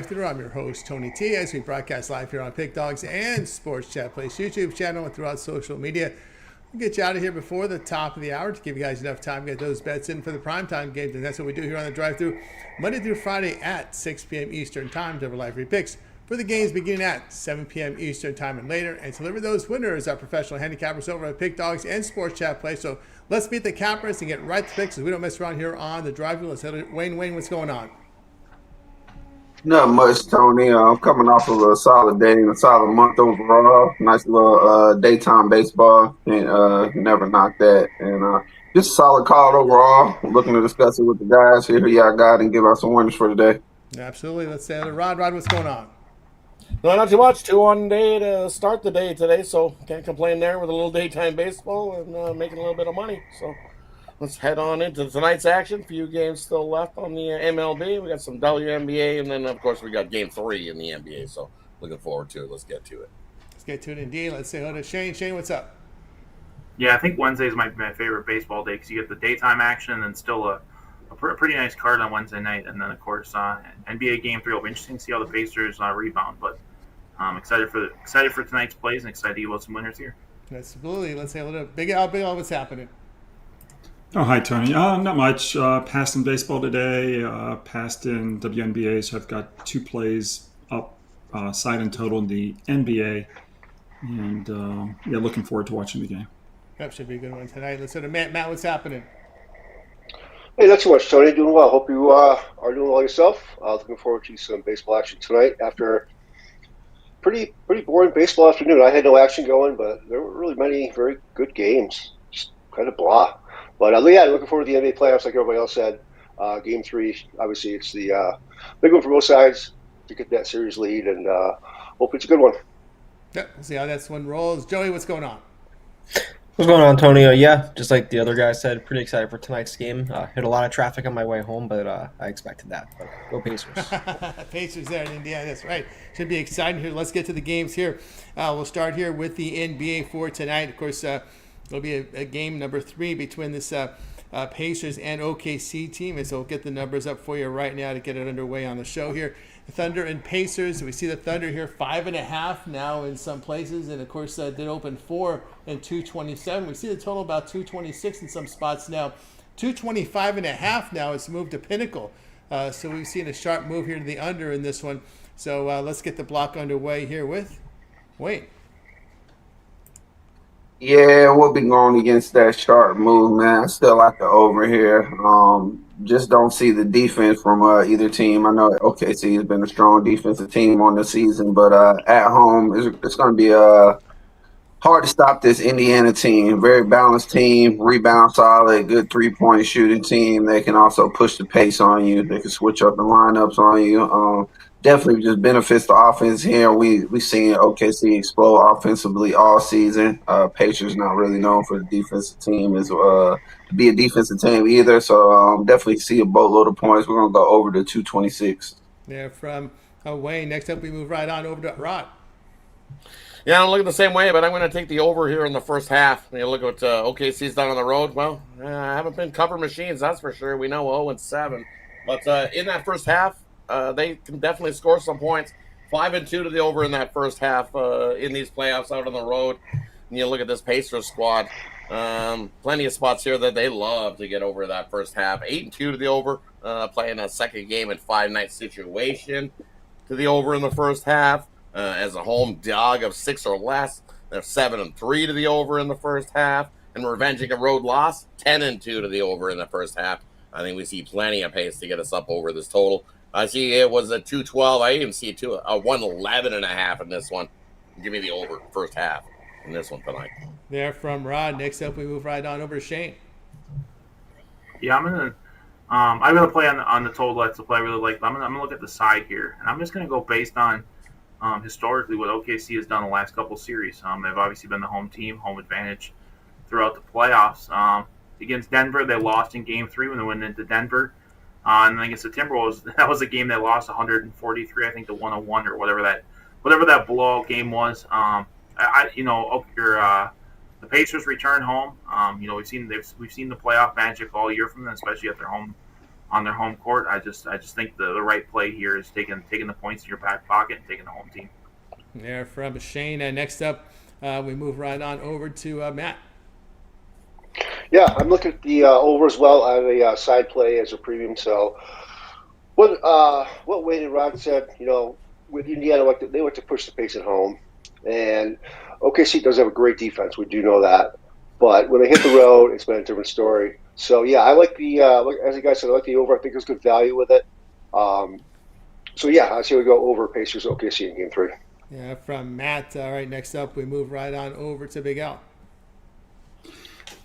Thru. I'm your host, Tony T, as we broadcast live here on Pick Dogs and Sports Chat Place YouTube channel and throughout social media. We'll get you out of here before the top of the hour to give you guys enough time to get those bets in for the primetime games. And that's what we do here on the drive-thru Monday through Friday at 6 p.m. Eastern Time. Deliver live free picks for the games beginning at 7 p.m. Eastern Time and later. And to deliver those winners are professional handicappers over at Pick Dogs and Sports Chat Place. So let's beat the cappers and get right to picks as we don't mess around here on the drive-thru. Let's hit it. Wayne, what's going on? Not much, Tony. I'm coming off of a solid day and a solid month overall. Nice little daytime baseball. And never knock that. And just a solid call overall. I'm looking to discuss it with the guys here. Who y'all got and give out some winners for today. Absolutely. Let's say Rod, what's going on? No, not too much. 2-1 day to start the day today, so can't complain there with a little daytime baseball and making a little bit of money. So let's head on into tonight's action. A few games still left on the MLB. We got some WNBA, and then, of course, we got Game 3 in the NBA. So looking forward to it. Let's get to it. Let's get to it indeed. Let's say hello to Shane. Shane, what's up? Yeah, I think Wednesdays might be my favorite baseball day because you get the daytime action and still a pretty nice card on Wednesday night. And then, of course, NBA Game 3 will be interesting to see how the Pacers rebound. But I'm excited for tonight's plays and excited to get some winners here. Absolutely. Let's say a little Big Al, what's happening? Oh, hi, Tony. Not much. Passed in baseball today, passed in WNBA, so I've got two plays up, side and total in the NBA. And, looking forward to watching the game. That should be a good one tonight. Let's go to Matt. Matt, what's happening? Hey, not too much, Tony. Doing well. Hope you are doing well yourself. Looking forward to some baseball action tonight after pretty boring baseball afternoon. I had no action going, but there were really many very good games. Just kind of blah. But looking forward to the NBA playoffs, like everybody else said. Game 3, obviously, it's the big one for both sides to get that series lead, and hope it's a good one. Yeah, we'll see how this one rolls. Joey, what's going on? What's going on, Tony? Just like the other guy said, pretty excited for tonight's game. Hit a lot of traffic on my way home, but I expected that. But go Pacers. Pacers there in Indiana, that's right. Should be exciting here. Let's get to the games here. We'll start here with the NBA for tonight. Of course, it'll be a game number 3 between this Pacers and OKC team. And so we'll get the numbers up for you right now to get it underway on the show here. The Thunder and Pacers. We see the Thunder here 5.5 now in some places, and of course did open 4 and 227. We see the total about 226 in some spots now. 225.5 now. It's moved to Pinnacle. So we've seen a sharp move here to the under in this one. So let's get the block underway here with Wayne. Yeah, we'll be going against that sharp move, man. I still like the over here. Just don't see the defense from either team. I know OKC has been a strong defensive team on the season, but at home, it's going to be hard to stop this Indiana team. Very balanced team, rebound solid, good three-point shooting team. They can also push the pace on you. They can switch up the lineups on you. Definitely just benefits the offense here. We seen OKC explode offensively all season. Pacers not really known for the defensive team to be a defensive team either. So definitely see a boatload of points. We're gonna go over to 226. Yeah, from Wayne. Next up, we move right on over to Rod. Yeah, I'm looking the same way, but I'm going to take the over here in the first half. You look at what OKC's done on the road. Well, I haven't been cover machines, that's for sure. We know 0-7. But in that first half, they can definitely score some points. 5-2 to the over in that first half in these playoffs out on the road. And you look at this Pacers squad. Plenty of spots here that they love to get over that first half. 8-2 to the over, playing a second game in 5-night situation to the over in the first half. As a home dog of 6 or less, they're 7-3 to the over in the first half. And revenging a road loss, 10-2 to the over in the first half. I think we see plenty of pace to get us up over this total. I see it was a 212. I even see a 111.5 in this one. Give me the over first half in this one tonight. There from Rod. Next up, we move right on over to Shane. Yeah, I'm gonna play on the total. That's the play I really like. But I'm gonna look at the side here, and I'm just gonna go based on historically what OKC has done the last couple series. They've obviously been the home team, home advantage throughout the playoffs. Against Denver, they lost in Game 3 when they went into Denver. And then against the Timberwolves, that was a game they lost 143, I think, to 101 or whatever that blowout game was. The Pacers return home. We've seen the playoff magic all year from them, especially at their home on their home court. I just think the right play here is taking the points in your back pocket and taking the home team. There from Shane. Next up, we move right on over to Matt. Yeah, I'm looking at the over as well. I have a side play as a premium. So what Wayne and Rod said, with Indiana, they like to push the pace at home, and OKC does have a great defense. We do know that, but when they hit the road, it's been a different story. So yeah, I like the as you guys said, I like the over. I think there's good value with it. So yeah, I say we go over Pacers OKC in Game 3. Yeah, from Matt. All right, next up, we move right on over to Big Al.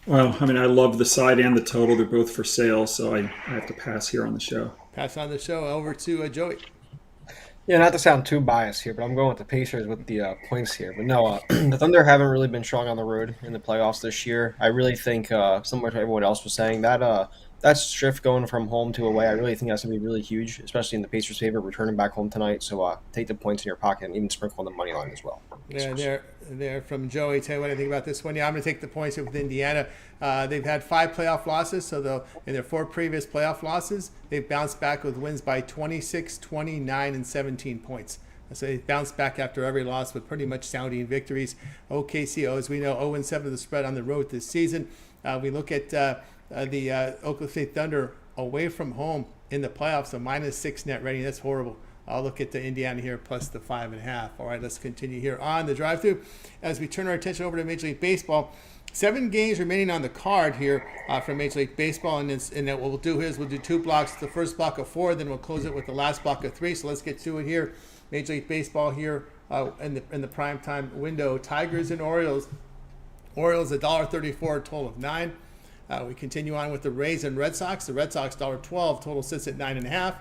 Well, I mean, I love the side and the total. They're both for sale, so I have to pass here on the show. Pass on the show over to Joey. Yeah, not to sound too biased here, but I'm going with the Pacers with the points here. But no, the Thunder haven't really been strong on the road in the playoffs this year. I really think, similar to everyone else was saying, that shift going from home to away, I really think that's going to be really huge, especially in the Pacers' favor, returning back home tonight. So take the points in your pocket and even sprinkle on the money line as well. Yeah, they're from Joey. Tell you what I think about this one. Yeah, I'm going to take the points with Indiana. They've had 5 playoff losses, so in their 4 previous playoff losses, they've bounced back with wins by 26, 29, and 17 points. So they bounced back after every loss with pretty much sounding victories. OKC, as we know, 0-7 of the spread on the road this season. We look at the Oklahoma State Thunder away from home in the playoffs, a -6 net rating. That's horrible. I'll look at the Indiana here plus the 5.5. All right, let's continue here on the drive-through as we turn our attention over to Major League Baseball. 7 games remaining on the card here from Major League Baseball, and what we'll do is we'll do 2 blocks. The first block of 4, then we'll close it with the last block of 3. So let's get to it here. Major League Baseball here in the primetime window. Tigers and Orioles. Orioles $1.34, total of 9. We continue on with the Rays and Red Sox. The Red Sox $1.12, total sits at 9.5.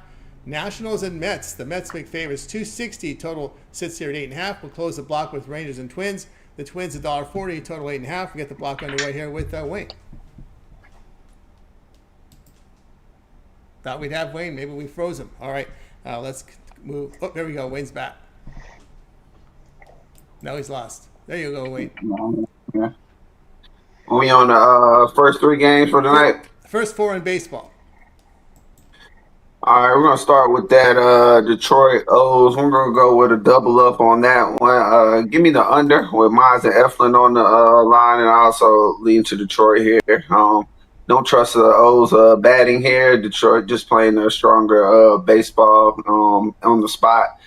Nationals and Mets. The Mets big favorites, $2.60, total sits here at 8.5. We'll close the block with Rangers and Twins. The Twins $1.40, total 8.5. We get the block underway here with Wayne. Thought we'd have Wayne. Maybe we froze him. All right, let's move. Oh, there we go. Wayne's back. No, he's lost. There you go, Wayne. Yeah. We on the first 3 games for tonight? First 4 in baseball. All right, we're going to start with that Detroit O's. We're going to go with a double up on that one. Give me the under with Mize and Eflin on the line, and I also lean to Detroit here. Don't trust the O's batting here. Detroit just playing a stronger baseball on the spot.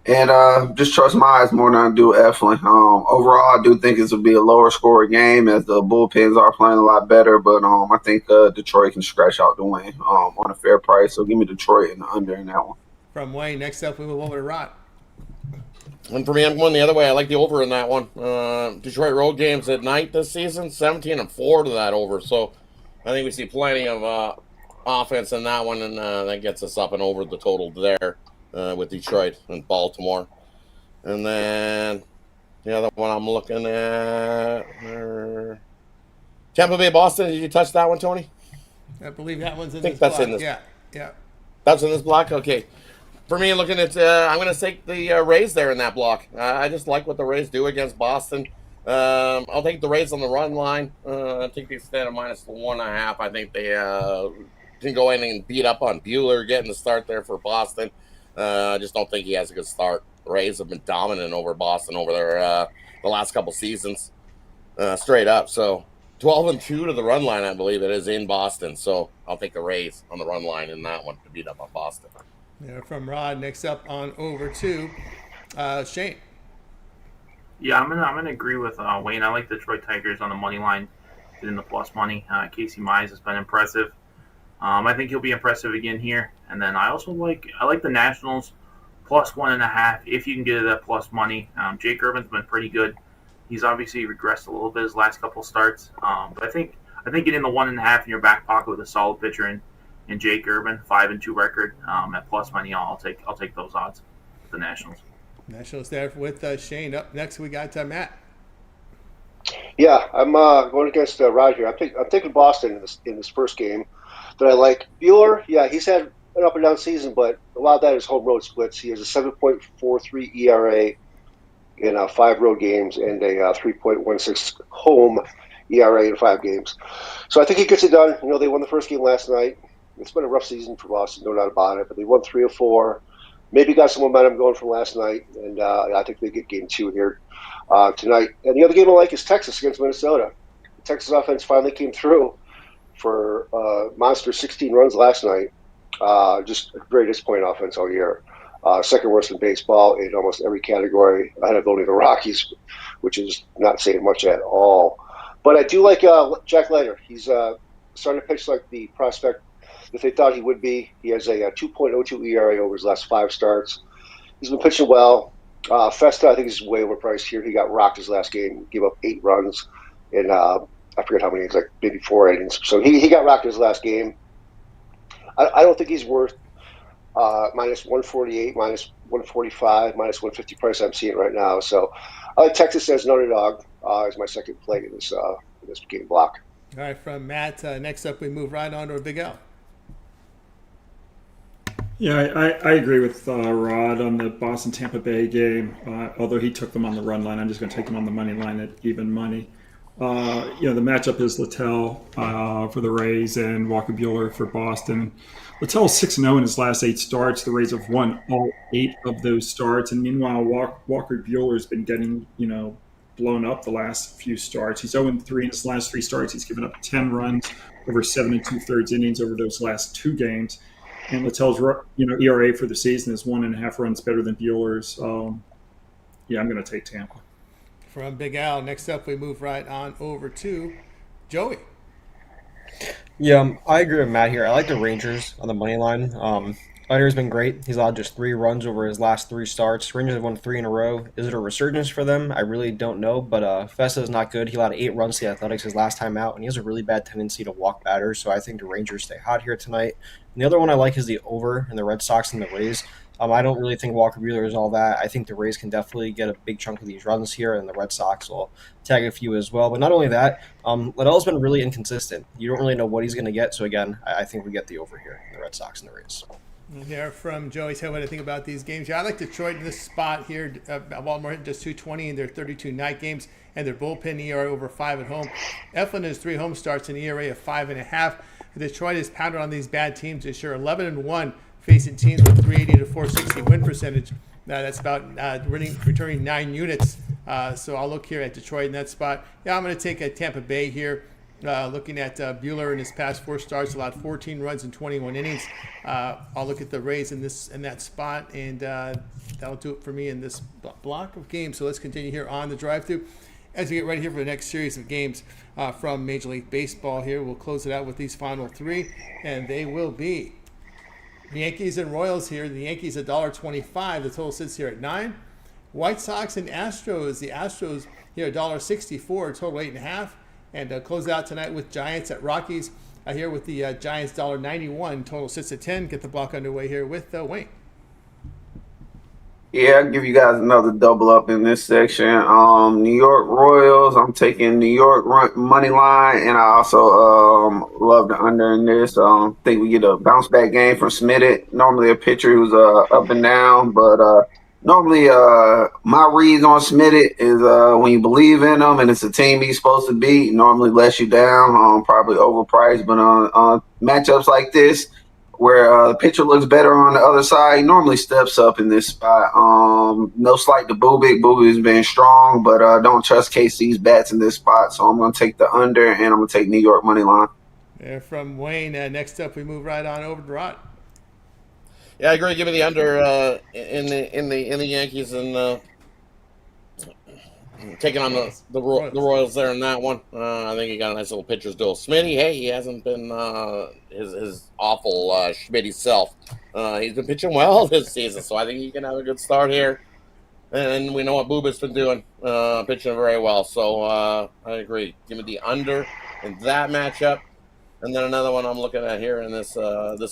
And just trust Mize more than I do Eflin. Overall, I do think this will be a lower score game as the bullpens are playing a lot better. But I think Detroit can scratch out the win on a fair price. So give me Detroit and the under in that one. From Wayne, next up we move over to Rod. And for me, I'm going the other way. I like the over in that one. Detroit road games at night this season, 17-4 to that over. So I think we see plenty of offense in that one, and that gets us up and over the total there. With Detroit and Baltimore. And then the other one I'm looking at, Tampa Bay, Boston. Did you touch that one, Tony? I believe that one's in I think this that's block. in this. Yeah. That's in this block? Okay. For me, looking at, I'm going to take the Rays there in that block. I just like what the Rays do against Boston. I'll take the Rays on the run line. I'll take the extent of -1.5. I think they can go in and beat up on Buehler, getting the start there for Boston. I just don't think he has a good start. The Rays have been dominant over Boston over their the last couple seasons, straight up. So 12-2 to the run line, I believe it is in Boston. So I'll take the Rays on the run line in that one to beat up on Boston. Yeah, from Rod, next up on over to Shane. Yeah, I'm gonna agree with Wayne. I like the Detroit Tigers on the money line, getting the plus money. Casey Mize has been impressive. I think he'll be impressive again here. And then I also like the Nationals plus 1.5 if you can get that plus money. Jake Urban's been pretty good. He's obviously regressed a little bit his last couple starts. But I think getting the 1.5 in your back pocket with a solid pitcher in Jake Urban, 5-2 record at plus money, I'll take those odds with the Nationals. Nationals there with Shane. Up next we got Matt. Yeah, I'm going against Rod here. I'm taking Boston in this first game. That I like. Buehler, yeah, he's had an up and down season, but a lot of that is home road splits. He has a 7.43 ERA in 5 road games and a 3.16 home ERA in 5 games. So I think he gets it done. They won the first game last night. It's been a rough season for Boston, no doubt about it. But they won 3 or 4. Maybe got some momentum going from last night, and I think they get game 2 here tonight. And the other game I like is Texas against Minnesota. The Texas offense finally came through for monster 16 runs last night. Just a very disappointing offense all year. Second worst in baseball in almost every category, ahead of only the Rockies, which is not saying much at all. But I do like Jack Leiter. He's starting to pitch like the prospect that they thought he would be. He has a 2.02 ERA over his last 5 starts. He's been pitching well. Festa, I think, is way overpriced here. He got rocked his last game, gave up 8 runs in, I forget how many innings, like maybe 4 innings. So he got rocked his last game. I don't think he's worth minus 148, minus 145, minus 150 price I'm seeing right now. So I like Texas as an underdog as my second play in this game block. All right, from Matt. Next up, we move right on to Big L. Yeah, I agree with Rod on the Boston-Tampa Bay game. Although he took them on the run line, I'm just going to take them on the money line at even money. The matchup is Littell for the Rays and Walker Buehler for Boston. Littell is 6-0 in his last 8 starts. The Rays have won all 8 of those starts. And meanwhile, Walker Buehler has been getting, blown up the last few starts. He's 0-3 in his last 3 starts. He's given up 10 runs over 7 2/3 innings over those last 2 games. And Littell's, ERA for the season is 1.5 runs better than Buehler's. I'm going to take Tampa. From Big Al, next up we move right on over to Joey. Yeah, I agree with Matt here. I like the Rangers on the money line. Leiter's been great. He's allowed just 3 runs over his last 3 starts. Rangers have won 3 in a row. Is it a resurgence for them? I really don't know, but Festa is not good. He allowed 8 runs to the Athletics his last time out, and he has a really bad tendency to walk batters, so I think the Rangers stay hot here tonight. And the other one I like is the over in the Red Sox and the Rays. I don't really think Walker Buehler is all that. I think the Rays can definitely get a big chunk of these runs here, and the Red Sox will tag a few as well. But not only that, Littell's been really inconsistent. You don't really know what he's going to get. So, again, I think we get the over here, the Red Sox and the Rays. Here from Joey, tell what I think about these games. Yeah, I like Detroit in this spot here. Baltimore hitting just 220 in their 32 night games, and their bullpen ERA over 5 at home. Eflin has 3 home starts and ERA of 5.5. Detroit has pounded on these bad teams this year, 11-1. Facing teams with 380 to 460 win percentage. That's about returning 9 units. So I'll look here at Detroit in that spot. Yeah, I'm going to take a Tampa Bay here. Looking at Buehler in his past 4 starts, allowed 14 runs in 21 innings. I'll look at the Rays in that spot, and that'll do it for me in this block of games. So let's continue here on the drive-thru as we get ready here for the next series of games from Major League Baseball. Here we'll close it out with these final 3, and they will be the Yankees and Royals here. The Yankees $1.25. The total sits here at 9. White Sox and Astros. The Astros here $1.64. Total 8.5. And close out tonight with Giants at Rockies. Here with the Giants $1.91. Total sits at 10. Get the block underway here with Wayne. Yeah, I'll give you guys another double up in this section. New York Royals, I'm taking New York money line, and I also love the under in this. Think we get a bounce back game from Smitty. Normally a pitcher who's up and down, but normally my reads on Smitty is when you believe in him and it's a team he's supposed to beat, normally lets you down, probably overpriced. But on matchups like this, where the pitcher looks better on the other side, he normally steps up in this spot. No slight to Bubik. Bubik's been strong, but don't trust KC's bats in this spot. So I'm going to take the under, and I'm going to take New York money line. Yeah, from Wayne. Next up, we move right on over to Rod. Yeah, I agree. Give me the under in the Yankees and taking on the Royals there in that one. I think he got a nice little pitcher's duel. Smitty, hey, he hasn't been his awful Schmitty self. He's been pitching well this season, so I think he can have a good start here. And we know what Bubik's been doing, pitching very well. So I agree. Give me the under in that matchup. And then another one I'm looking at here in this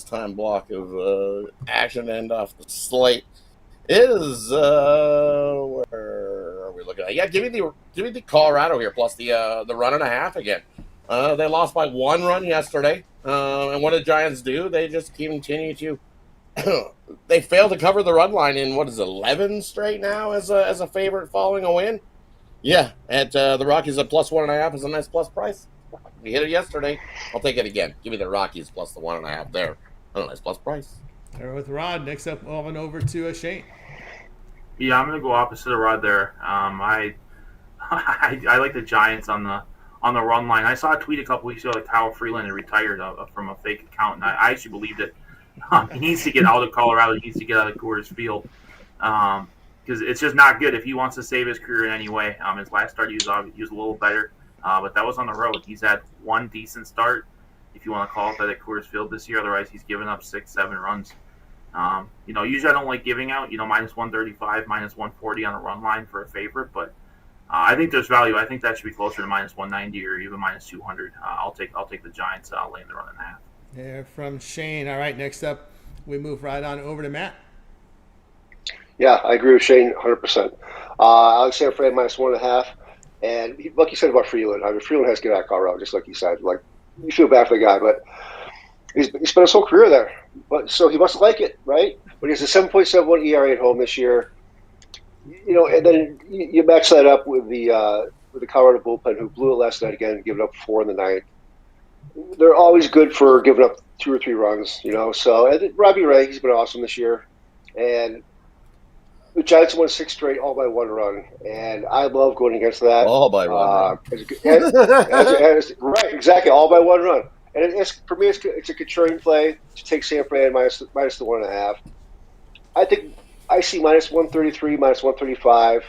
time block of action end off the slate is where are we looking at? Yeah, give me the Colorado here plus the 1.5 again. They lost by 1 run yesterday, and what did Giants do? They just continue to they failed to cover the run line in 11 straight now as a favorite following a win. Yeah, at the Rockies at plus 1.5 is a nice plus price. We hit it yesterday. I'll take it again. Give me the Rockies plus the 1.5 there. A nice plus price. There with Rod. Next up, moving over to Shane. Yeah, I'm gonna go opposite of Rod there. I like the Giants on the run line. I saw a tweet a couple weeks ago that Kyle Freeland had retired from a fake account, and I actually believed it. He needs to get out of Colorado. He needs to get out of Coors Field because it's just not good if he wants to save his career in any way. His last start, he was a little better, but that was on the road. He's had one decent start, if you want to call it that, at Coors Field this year. Otherwise, he's given up 6-7 runs. Usually I don't like giving out, minus 135, minus 140 on a run line for a favorite, but I think there's value. I think that should be closer to minus 190 or even minus 200. I'll take the Giants laying the run and a half. There from Shane. All right, next up, we move right on over to Matt. Yeah, I agree with Shane 100%. Alexander Fred minus 1.5. And like you said about Freeland, Freeland has to get out of Colorado, just like you said. Like, you feel bad for the guy, but he spent his whole career there. But so he must like it, right? But he has a 7.71 ERA at home this year. And then you match that up with the Colorado bullpen, who blew it last night again, giving up 4 in the ninth. They're always good for giving up 2 or 3 runs, So and Robbie Ray, he's been awesome this year, and the Giants won 6 straight, all by 1 run, and I love going against that. All by 1 run. Right, exactly, all by 1 run. And for me, it's a contrarian play to take San Fran minus the 1.5. I think I see minus 133, minus 135.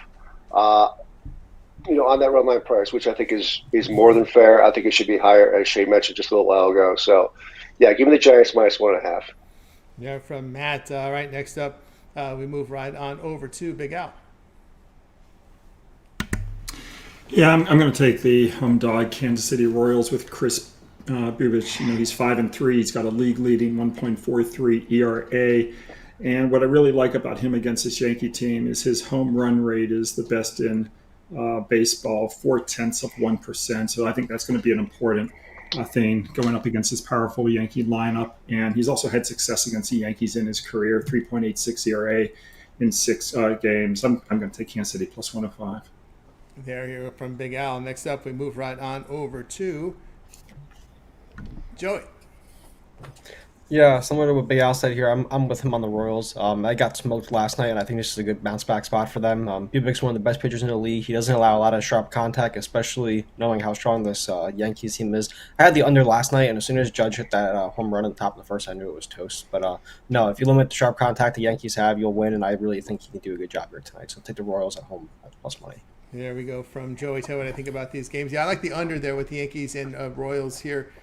On that run line price, which I think is more than fair. I think it should be higher, as Shane mentioned just a little while ago. So, yeah, give me the Giants minus 1.5. Yeah, from Matt. All right, next up, we move right on over to Big Al. Yeah, I'm going to take the home dog, Kansas City Royals, with Chris Bubich. He's 5-3. He's got a league-leading 1.43 ERA. And what I really like about him against this Yankee team is his home run rate is the best in baseball, 0.4%. So I think that's going to be an important thing going up against this powerful Yankee lineup. And he's also had success against the Yankees in his career, 3.86 ERA in 6 games. I'm going to take Kansas City plus 105. There you go from Big Al. Next up, we move right on over to Joey. Yeah, similar to what Big Al said here, I'm with him on the Royals. I got smoked last night, and I think this is a good bounce back spot for them. Bubik's one of the best pitchers in the league. He doesn't allow a lot of sharp contact, especially knowing how strong this Yankees team is. I had the under last night, and as soon as Judge hit that home run at the top of the first, I knew it was toast. But no, if you limit the sharp contact the Yankees have, you'll win, and I really think he can do a good job here tonight. So take the Royals at home at plus money. There we go from Joey. Tell me what I think about these games. Yeah, I like the under there with the Yankees and Royals here.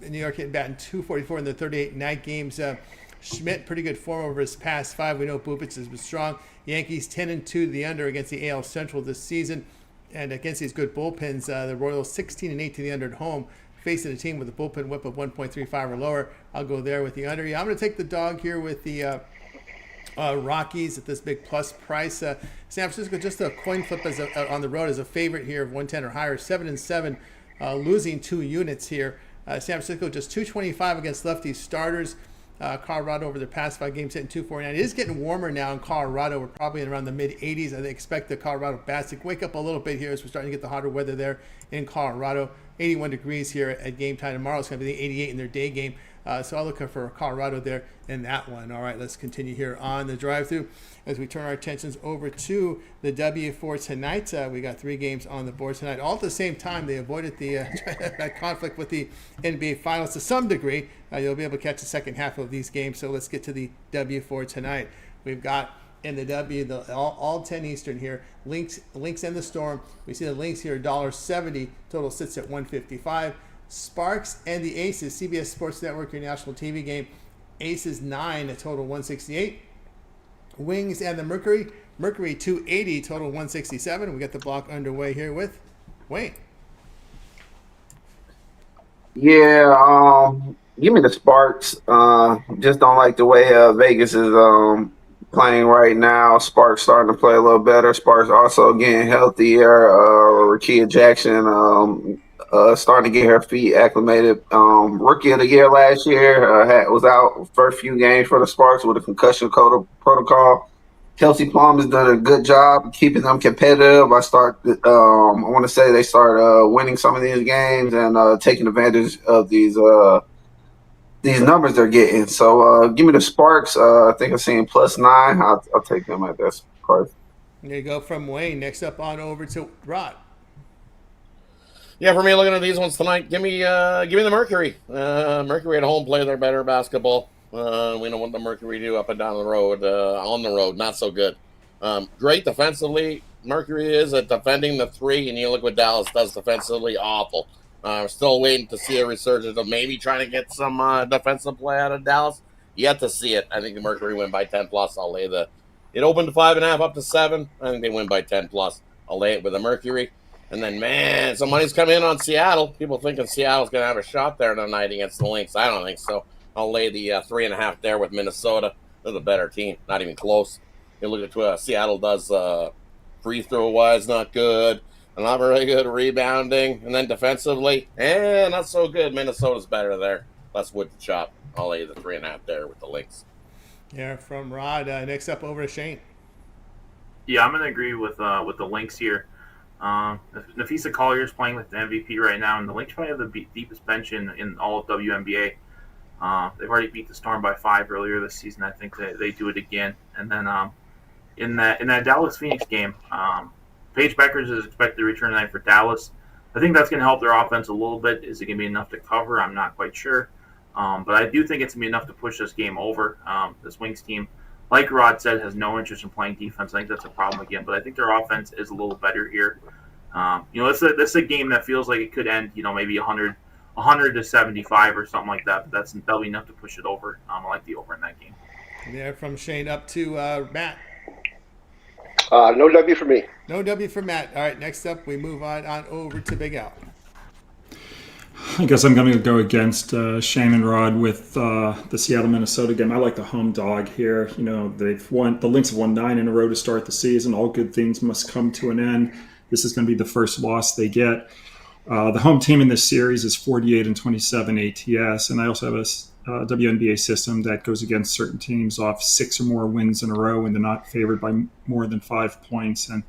New York hitting batting 244 in the 38 night games. Schmidt, pretty good form over his past 5. We know Bubich has been strong. Yankees 10-2 the under against the AL Central this season. And against these good bullpens, the Royals 16-8 to the under at home, facing a team with a bullpen whip of 1.35 or lower. I'll go there with the under. Yeah, I'm going to take the dog here with the Rockies at this big plus price. San Francisco, just a coin flip on the road as a favorite here of 110 or higher. 7-7, losing 2 units here. San Francisco just 225 against lefty starters. Colorado over their past 5 games hitting 249. It is getting warmer now in Colorado. We're probably in around the mid-80s. I expect the Colorado bats to wake up a little bit here as we're starting to get the hotter weather there in Colorado. 81 degrees here at game time tomorrow. It's going to be the 88 in their day game. So I'll look for Colorado there in that one. All right, let's continue here on the drive-thru as we turn our attentions over to the W for tonight. We got 3 games on the board tonight. All at the same time, they avoided the that conflict with the NBA Finals to some degree. You'll be able to catch the second half of these games. So let's get to the W for tonight. We've got in the W, all 10 Eastern here. Lynx and the Storm. We see the Lynx here, $1.70. Total sits at $1.55. Sparks and the Aces, CBS Sports Network, your national TV game. Aces 9, a total 168. Wings and the Mercury 280, total 167. We got the block underway here with Wayne. Yeah, give me the Sparks. Just don't like the way Vegas is playing right now. Sparks starting to play a little better. Sparks also getting healthier. Rakia Jackson starting to get her feet acclimated. Rookie of the year last year was out first few games for the Sparks with a concussion protocol. Kelsey Plum has done a good job keeping them competitive. I want to say they start winning some of these games and taking advantage of these numbers they're getting. So give me the Sparks. I think I'm seeing +9. I'll take them at this price. There you go from Wayne. Next up on over to Rod. Yeah, for me, looking at these ones tonight, give me the Mercury. Mercury at home play their better basketball. We know what the Mercury do up and down the road. On the road, not so good. Great defensively. Mercury is at defending the 3, and you look what Dallas does defensively, awful. Still waiting to see a resurgence of maybe trying to get some defensive play out of Dallas. Yet to see it. I think the Mercury win by 10+. I'll lay it opened to 5.5 up to 7. I think they win by 10+. I'll lay it with the Mercury. And then, man, some money's coming in on Seattle. People thinking Seattle's going to have a shot there tonight against the Lynx. I don't think so. I'll lay the 3.5 there with Minnesota. They're the better team. Not even close. You look at what Seattle does free throw-wise, not good. Not very good rebounding. And then defensively, not so good. Minnesota's better there. Less wood to chop. I'll lay the 3.5 there with the Lynx. Yeah, from Rod. Next up over to Shane. Yeah, I'm going to agree with the Lynx here. Nafisa Collier's playing with the MVP right now, and the Lynx probably have the deepest bench in all of WNBA. They've already beat the Storm by 5 earlier this season. I think they do it again. And then in that Dallas Phoenix game, Paige Beckers is expected to return tonight for Dallas. I think that's going to help their offense a little bit. Is it going to be enough to cover? I'm not quite sure. But I do think it's going to be enough to push this game over. This Wings team, like Rod said, has no interest in playing defense. I think that's a problem again. But I think their offense is a little better here. This is a game that feels like it could end, maybe 100 to 75 or something like that. But that'll be enough to push it over. I like the over in that game. There from Shane up to Matt. No W for me. No W for Matt. All right, next up we move on over to Big Al. I guess I'm going to go against Shane and Rod with the Seattle-Minnesota game. I like the home dog here. The Lynx have won 9 in a row to start the season. All good things must come to an end. This is going to be the first loss they get. The home team in this series is 48-27 ATS, and I also have a WNBA system that goes against certain teams off 6 or more wins in a row when they're not favored by more than 5 points, and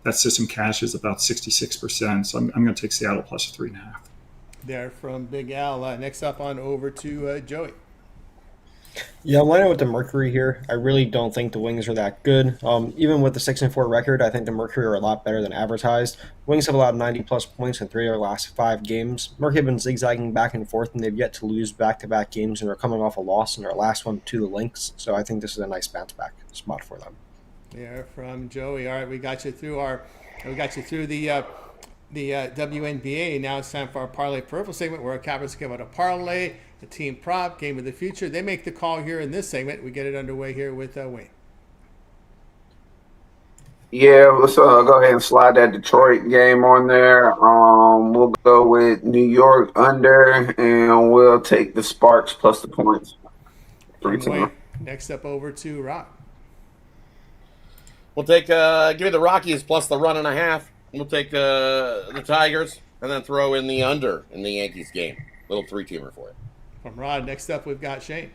that system cashes about 66%. So I'm going to take Seattle plus 3.5. There from Big Al. Next up on over to Joey. Yeah, I'm lining with the Mercury here. I really don't think the Wings are that good. Even with the 6-4 record, I think the Mercury are a lot better than advertised. Wings have allowed 90-plus points in 3 of their last 5 games. Mercury have been zigzagging back and forth, and they've yet to lose back-to-back games, and are coming off a loss in their last one to the Lynx. So I think this is a nice bounce-back spot for them. Yeah, from Joey. All right, we got you through the WNBA. Now it's time for our Parlay Purple segment, where our captains give out a parlay, a team prop, game of the future. They make the call here in this segment. We get it underway here with Wayne. Yeah, let's go ahead and slide that Detroit game on there. We'll go with New York under, and we'll take the Sparks plus the points. Wayne. Next up over to Rock. We'll take give me the Rockies plus the 1.5. We'll take the Tigers and then throw in the under in the Yankees game. Little 3-teamer for you. From Rod, next up we've got Shane.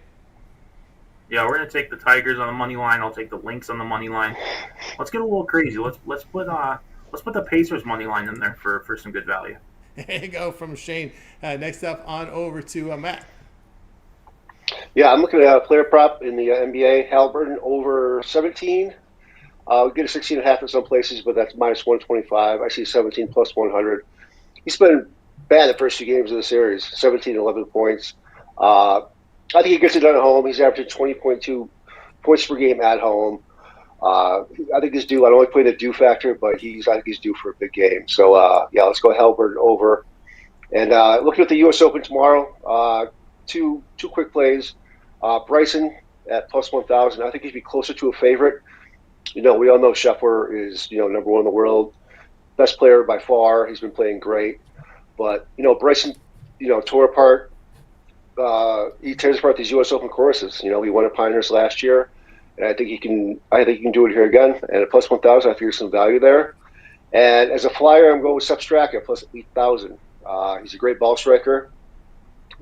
Yeah, we're gonna take the Tigers on the money line. I'll take the Lynx on the money line. Let's get a little crazy. Let's put the Pacers money line in there for some good value. There you go from Shane. Next up on over to Matt. Yeah, I'm looking at a player prop in the NBA. Halliburton over 17. We get a 16.5 in some places, but that's minus 125. I see 17 plus 100. He's been bad the first 2 games of the series, 17 and 11 points. I think he gets it done at home. He's averaging 20.2 points per game at home. I think he's due. I don't like playing the due factor, but I think he's due for a big game. So, let's go Halliburton over. And looking at the U.S. Open tomorrow, two quick plays. Bryson at plus 1,000. I think he'd be closer to a favorite. We all know Scheffler is, number 1 in the world. Best player by far. He's been playing great. But, Bryson, tore apart. He tears apart these U.S. Open courses. He won at Pinehurst last year. And I think he can do it here again. And at plus 1,000, I think there's some value there. And as a flyer, I'm going with Seth Straka at plus 8,000. He's a great ball striker.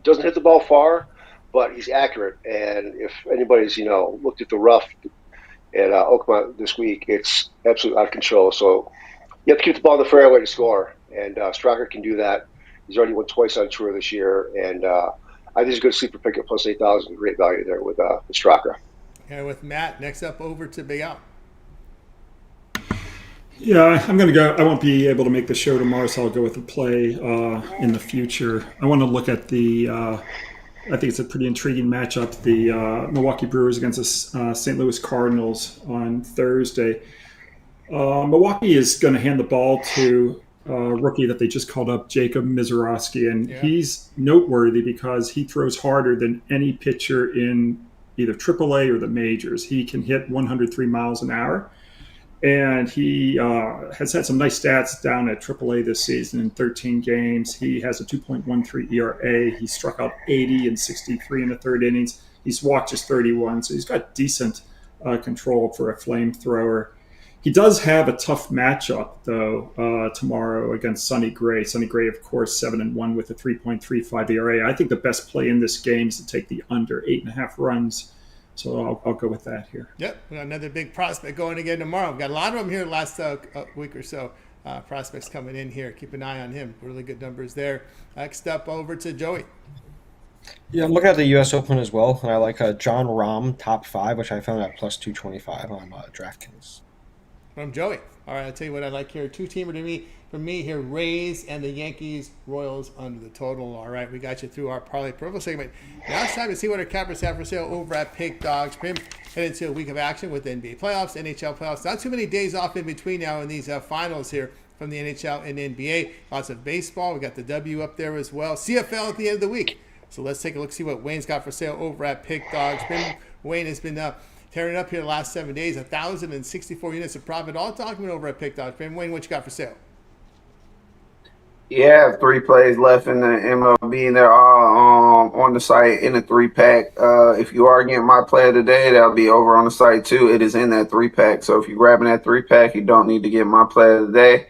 Doesn't hit the ball far, but he's accurate. And if anybody's, looked at the rough And Oakmont this week, it's absolutely out of control. So you have to keep the ball in the fairway to score, and Straka can do that. He's already won twice on tour this year, and I think he's a good sleeper pick at plus 8,000. Great value there with Straka. And with Matt, next up over to Big Al. Yeah, I'm going to go. I won't be able to make the show tomorrow, so I'll go with a play in the future. I want to look at the, I think it's a pretty intriguing matchup, the Milwaukee Brewers against the St. Louis Cardinals on Thursday. Milwaukee is going to hand the ball to a rookie that they just called up, Jacob Mizorowski, and he's noteworthy because he throws harder than any pitcher in either AAA or the majors. He can hit 103 miles an hour. And he has had some nice stats down at AAA this season in 13 games. He has a 2.13 ERA. He struck out 80 and 63 in the third innings. He's walked just 31, so he's got decent control for a flamethrower. He does have a tough matchup, though, tomorrow against Sonny Gray. Sonny Gray, of course, 7-1 with a 3.35 ERA. I think the best play in this game is to take the under 8.5 runs. So I'll go with that here. Yep, we got another big prospect going again tomorrow. We've got a lot of them here last week or so. Prospects coming in here. Keep an eye on him. Really good numbers there. Next up over to Joey. Yeah, I'm looking at the U.S. Open as well, and I like John Rahm top 5, which I found at plus 225 on DraftKings. From Joey. All right, I'll tell you what I like here. Two-teamer to me. For me here, Rays and the Yankees, Royals under the total. All right, we got you through our Parlay Purple segment. Now it's time to see what our cappers have for sale over at Pick Dogs. Headed into a week of action with the NBA playoffs, NHL playoffs. Not too many days off in between now in these finals here from the NHL and NBA. Lots of baseball. We got the W up there as well. CFL at the end of the week. So let's take a look, see what Wayne's got for sale over at Pick Dogs. Wayne has been tearing up here the last 7 days. 1,064 units of profit. All talking over at Pick Dogs. Wayne, what you got for sale? Yeah, 3 plays left in the MLB, and they're all on the site in the 3-pack. If you are getting my play of the day, that'll be over on the site too. It is in that 3-pack. So if you're grabbing that 3-pack, you don't need to get my play of the day.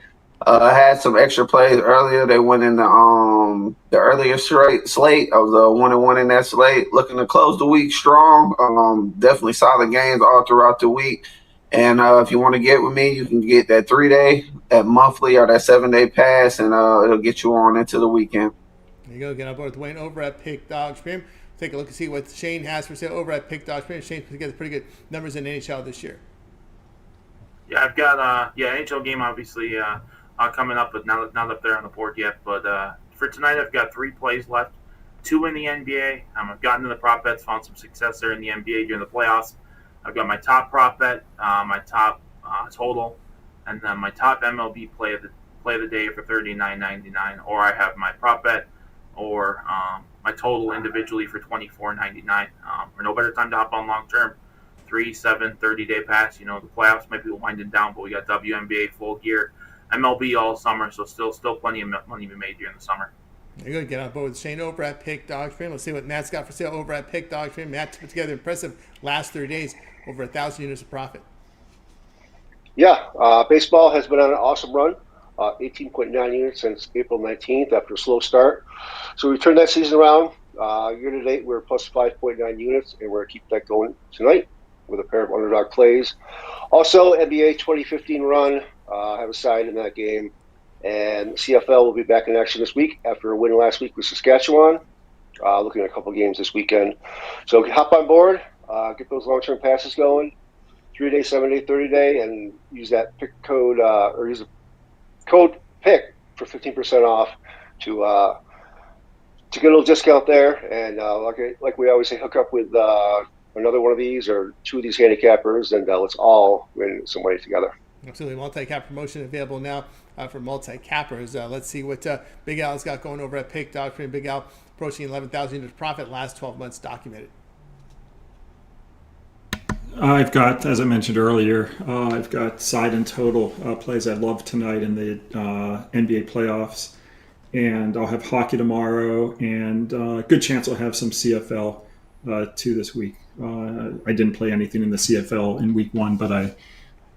I had some extra plays earlier. They went in the earlier slate. I was 1-1 in that slate. Looking to close the week strong. Definitely solid games all throughout the week. And if you want to get with me, you can get that 3-day, that monthly, or that 7-day pass, and it'll get you on into the weekend. There you go. Get on board with Wayne over at Pick Dogs. Take a look and see what Shane has for sale over at Pick Dogs. Shane put together pretty good numbers in NHL this year. Yeah, I've got NHL game obviously coming up, but not up there on the board yet. But for tonight, I've got 3 plays left, 2 in the NBA. I've gotten to the prop bets, found some success there in the NBA during the playoffs. I've got my top prop bet, my top total, and then my top MLB play of the day for $39.99. Or I have my prop bet or my total individually for $24.99. For no better time to hop on long term. 3, 7, 30-day pass. You know, the playoffs might be winding down, but we got WNBA full gear, MLB all summer, so still plenty of money to be made during the summer. There you go. Get on board with Shane over at Pick Dogs. Let's see what Matt's got for sale over at Pick Dogs. Matt put together impressive last 30 days, over 1,000 units of profit. Yeah, baseball has been on an awesome run. 18.9 units since April 19th after a slow start. So we turned that season around. Year to date, we're plus 5.9 units, and we're going to keep that going tonight with a pair of underdog plays. Also, NBA 2015 run. Have a side in that game. And CFL will be back in action this week after a win last week with Saskatchewan. Looking at a couple games this weekend. So hop on board, get those long-term passes going. 3-day, 7-day, 30-day, and use that pick code or use the code PICK for 15% off to get a little discount there. And like we always say, hook up with another one of these or 2 of these handicappers, and let's all win some money together. Absolutely. Multi-cap promotion available now for multi-cappers. Let's see what Big Al's got going over at Pick Dog. Big Al approaching 11,000 units profit last 12 months documented. I've got, as I mentioned earlier, I've got side and total plays I love tonight in the NBA playoffs. And I'll have hockey tomorrow, and good chance I'll have some CFL too this week. I didn't play anything in the CFL in week 1, but I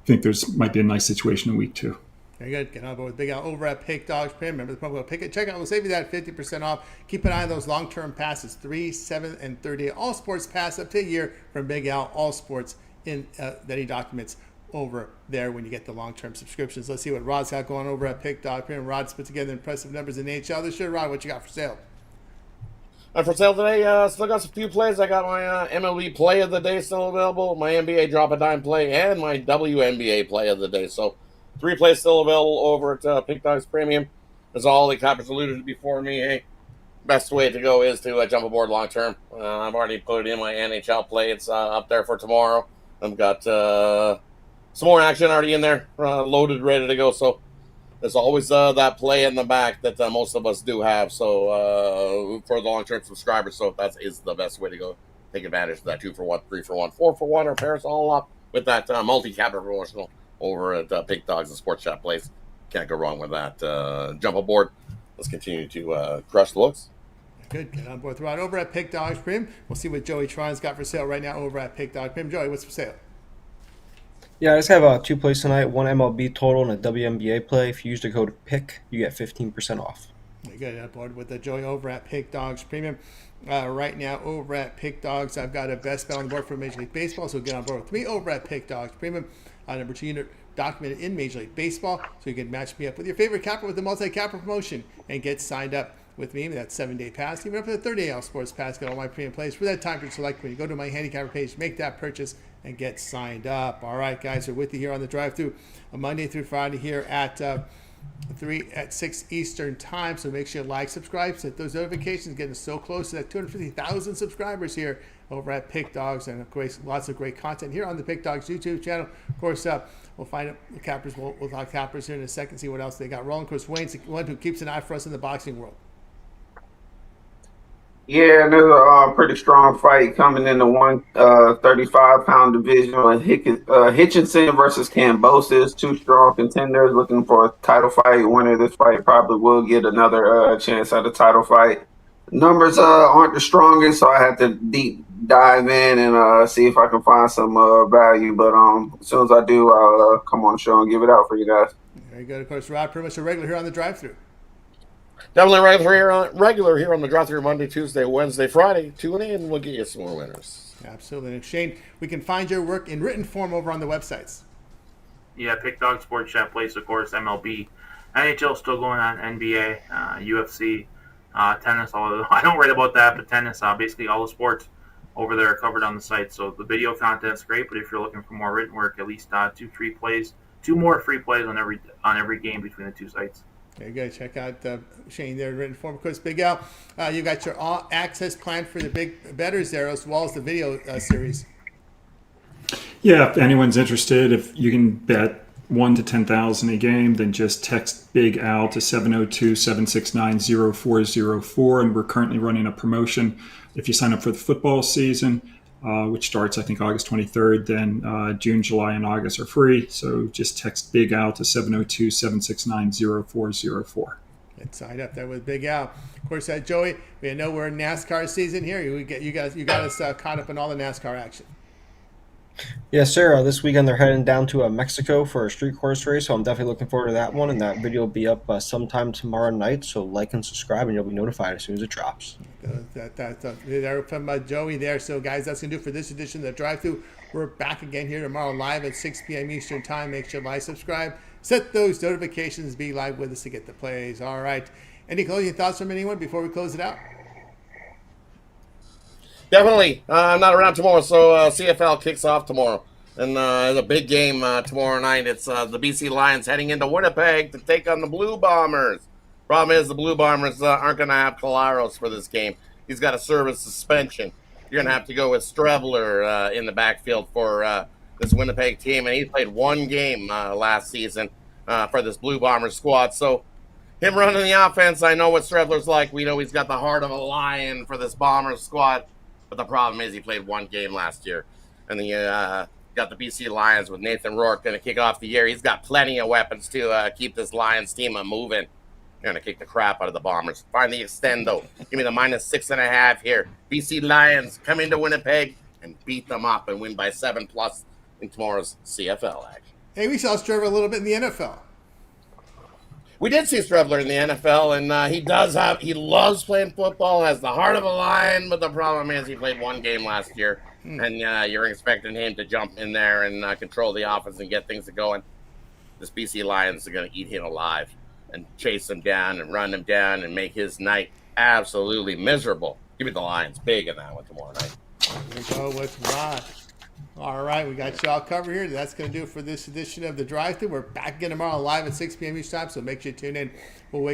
think might be a nice situation in week 2. Very good. Get on board with Big Al over at Pick Dogs. Remember the promo code Pick It. Check out. We'll save you that 50% off. Keep an eye on those long-term passes, 3, 7, and 30. All sports pass up to a year from Big Al. All sports that he documents over there when you get the long-term subscriptions. Let's see what Rod's got going over at Pick Dog. Rod's put together impressive numbers in NHL this year. Rod, what you got for sale? For sale today, still got some few plays. I got my MLB Play of the Day still available, my NBA Drop a Dime play, and my WNBA Play of the Day. So 3 plays still available over at Pick Dogs Premium. As all the coppers alluded to before me, hey, best way to go is to jump aboard long term. I've already put in my NHL play. It's up there for tomorrow. I've got some more action already in there, loaded, ready to go. So there's always that play in the back that most of us do have. So for the long-term subscribers, so that is the best way to go. Take advantage of that 2 for 1, 3 for 1, 4 for 1, or pair us all up with that multi-capper promotional over at Pig Dogs and Sports Shop Place. Can't go wrong with that. Jump aboard. Let's continue to crush the looks. Good. Get on board with Rod over at Pick Dogs Premium. We'll see what Joey Tron's got for sale right now over at Pick Dog Premium. Joey, what's for sale? Yeah, I just have 2 plays tonight, 1 MLB total and a WNBA play. If you use the code PICK, you get 15% off. You get on board with Joey over at Pick Dogs Premium. Right now over at Pick Dogs, I've got a best bet on the board for Major League Baseball, so get on board with me over at Pick Dogs Premium. Number 2 unit documented in Major League Baseball, so you can match me up with your favorite capper with the multi-capper promotion and get signed up with me. That's 7-day pass, even up to the 30-day sports pass. Get all my premium plays for that time to select when you go to my handicapper page, make that purchase, and get signed up. All right, guys, we're with you here on the drive-thru Monday through Friday here at 6 Eastern time. So make sure you like, subscribe, set those notifications. Getting so close to that 250,000 subscribers here over at Pick Dogs, and of course, lots of great content here on the Pick Dogs YouTube channel. Of course, we'll find out the cappers. We'll talk cappers here in a second, see what else they got rolling. Of course, Wayne's the one who keeps an eye for us in the boxing world. Yeah, there's a pretty strong fight coming in the 135-pound division with Hitchinson versus Cambosis. 2 strong contenders looking for a title fight. Winner of this fight probably will get another chance at a title fight. Numbers aren't the strongest, so I have to deep dive in and see if I can find some value. But as soon as I do, I'll come on the show and give it out for you guys. Very good. Of course, Rod, pretty much a regular here on the drive-thru. Definitely regular here on the drive-thru Monday, Tuesday, Wednesday, Friday. Tune in, we'll get you some more winners. Absolutely. And Shane, we can find your work in written form over on the websites. Yeah, Pick Dog Sports Shop Place, of course, MLB. NHL still going on, NBA, UFC, tennis. Although I don't write about that, but tennis, basically all the sports over there are covered on the site. So the video content's great, but if you're looking for more written work, at least 2 more free plays on every game between the 2 sites. Okay, good. Check out Shane there in written form. Of course, Big Al, you got your all-access plan for the big bettors there, as well as the video series. Yeah, if anyone's interested, if you can bet 1 to 10,000 a game, then just text Big Al to 702-769-0404, and we're currently running a promotion. If you sign up for the football season, which starts, I think, August 23rd, then June, July, and August are free. So just text Big Al to 702-769-0404. Get signed up there with Big Al. Of course, Joey, we know we're in NASCAR season here. You got us caught up in all the NASCAR action. Yes, sir. This weekend they're heading down to Mexico for a street course race, so I'm definitely looking forward to that one. And that video will be up sometime tomorrow night, so like and subscribe, and you'll be notified as soon as it drops. They're from Joey there. So, guys, that's going to do it for this edition of the Drive-Thru. We're back again here tomorrow live at 6 p.m. Eastern Time. Make sure you like, subscribe, set those notifications, be live with us to get the plays. All right. Any closing thoughts from anyone before we close it out? Definitely. I'm not around tomorrow, so CFL kicks off tomorrow. And there's a big game tomorrow night. It's the BC Lions heading into Winnipeg to take on the Blue Bombers. Problem is the Blue Bombers aren't going to have Colaros for this game. He's got a service suspension. You're going to have to go with Strevler in the backfield for this Winnipeg team. And he played 1 game last season for this Blue Bombers squad. So him running the offense, I know what Strevler's like. We know he's got the heart of a lion for this Bombers squad. But the problem is he played 1 game last year. And then got the BC Lions with Nathan Rourke going to kick off the year. He's got plenty of weapons to keep this Lions team moving. They're going to kick the crap out of the Bombers. Find the extendo. Give me the -6.5 here. BC Lions come into Winnipeg and beat them up and win by 7+ in tomorrow's CFL action. Hey, we saw Strevler a little bit in the NFL. We did see Strevler in the NFL, and he loves playing football, has the heart of a lion, but the problem is he played 1 game last year. and you're expecting him to jump in there and control the offense and get things going. This BC Lions are going to eat him alive and chase him down and run him down and make his night absolutely miserable. Give me the Lions big in that one tomorrow night. We go with Rod. All right, we got y'all covered here. That's going to do it for this edition of the Drive-Thru. We're back again tomorrow live at 6 p.m. each time, so make sure you tune in. We'll wait.